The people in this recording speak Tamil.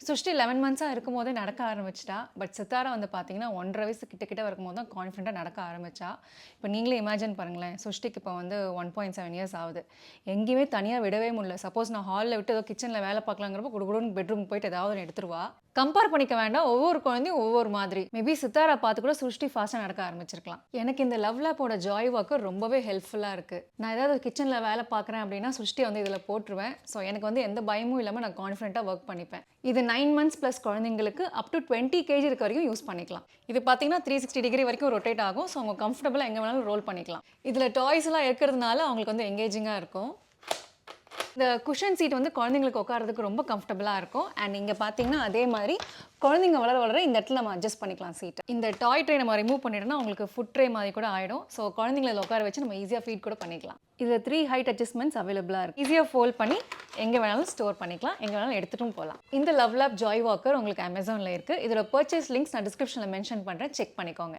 சுஷ்டி 11 மந்த்ஸாக இருக்கும்போதே நடக்க ஆரம்பிச்சிட்டா. பட் சித்தாரா வந்து பார்த்தீங்கன்னா 1.5 வயசு கிட்ட வரும்போது தான் கான்ஃபிடென்ட்டாக நடக்க ஆரம்பிச்சா. இப்போ நீங்களே இமேஜின் பாருங்களேன், சுஷ்டிக்கு இப்போ வந்து 1.7 இயர்ஸ் ஆகுது. எங்கேயுமே தனியாக விடவே முடியல. சப்போஸ் நான் ஹாலில் விட்டு ஏதோ கிச்சனில் வேலை பார்க்கலாங்கிறப்ப குடுகுடுன்னு பெட்ரூம் போயிட்டு ஏதாவது ஒன்று எடுத்துருவா. கம்பேர் பண்ணிக்க வேண்டாம், ஒவ்வொரு குழந்தையும் ஒவ்வொரு மாதிரி. மேபி சித்தாரா பார்த்து கூட சுஷ்டி ஃபாஸ்ட்டாக நடக்க ஆரம்பிச்சிருக்கலாம். எனக்கு இந்த லவ் லேப்போட ஜாய் வாக்கர் ரொம்பவே ஹெல்ப்ஃபுல்லாக இருக்குது. நான் ஏதாவது கிச்சனில் வேலை பார்க்குறேன் அப்படின்னா சுஷ்டி வந்து இதில் போட்டுருவேன். ஸோ எனக்கு வந்து எந்த பயமும் இல்லாமல் நான் கான்ஃபிடென்ட்டாக ஒர்க் பண்ணிப்பேன். இது 9 மந்த்ஸ் ப்ளஸ் குழந்தைங்களுக்கு அப் டு 20 kg இருக்க வரைக்கும் யூஸ் பண்ணிக்கலாம். இது பார்த்தீங்கன்னா 360 டிகிரி வரைக்கும் ரொட்டேட் ஆகும். ஸோ அவங்க கம்ஃபர்டபுளாக எங்கே வேணாலும் ரோல் பண்ணிக்கலாம். இதில் டாய்ஸ்லாம் இருக்கிறதுனால அவங்களுக்கு வந்து எங்கேஜிங்காக இருக்கும். இந்த குஷன் சீட் வந்து குழந்தைங்களுக்கு உட்காரதுக்கு ரொம்ப கம்ஃபர்டபுளாக இருக்கும். அண்ட் இங்கே பார்த்தீங்கன்னா அதே மாதிரி குழந்தைங்க வளர இந்த இடத்துல நம்ம அட்ஜஸ்ட் பண்ணிக்கலாம் சீட். இந்த டாய் ட்ரே நம்ம ரிமூவ் பண்ணிட்டோம்னா உங்களுக்கு ஃபுட் ட்ரே மாதிரி கூட ஆகிடும். ஸோ குழந்தைங்களை உட்கார வச்சு நம்ம ஈஸியாக ஃபீட் கூட பண்ணிக்கலாம். இதில் 3 ஹைட் அட்ஜஸ்ட்மெண்ட்ஸ் அவைலபிளாக இருக்குது. ஈஸியாக ஃபோல்ட் பண்ணி எங்கே வேணாலும் ஸ்டோர் பண்ணிக்கலாம், எங்கே வேணாலும் எடுத்துகிட்டும் போகலாம். இந்த லவ் லேப் ஜாய் வாக்கர் உங்களுக்கு அமேசானில் இருக்குது. இதோட பர்ச்சேஸ் லிங்க்ஸ் நான் டிஸ்கிரிப்ஷனில் மென்ஷன் பண்ணுறேன், செக் பண்ணிக்கோங்க.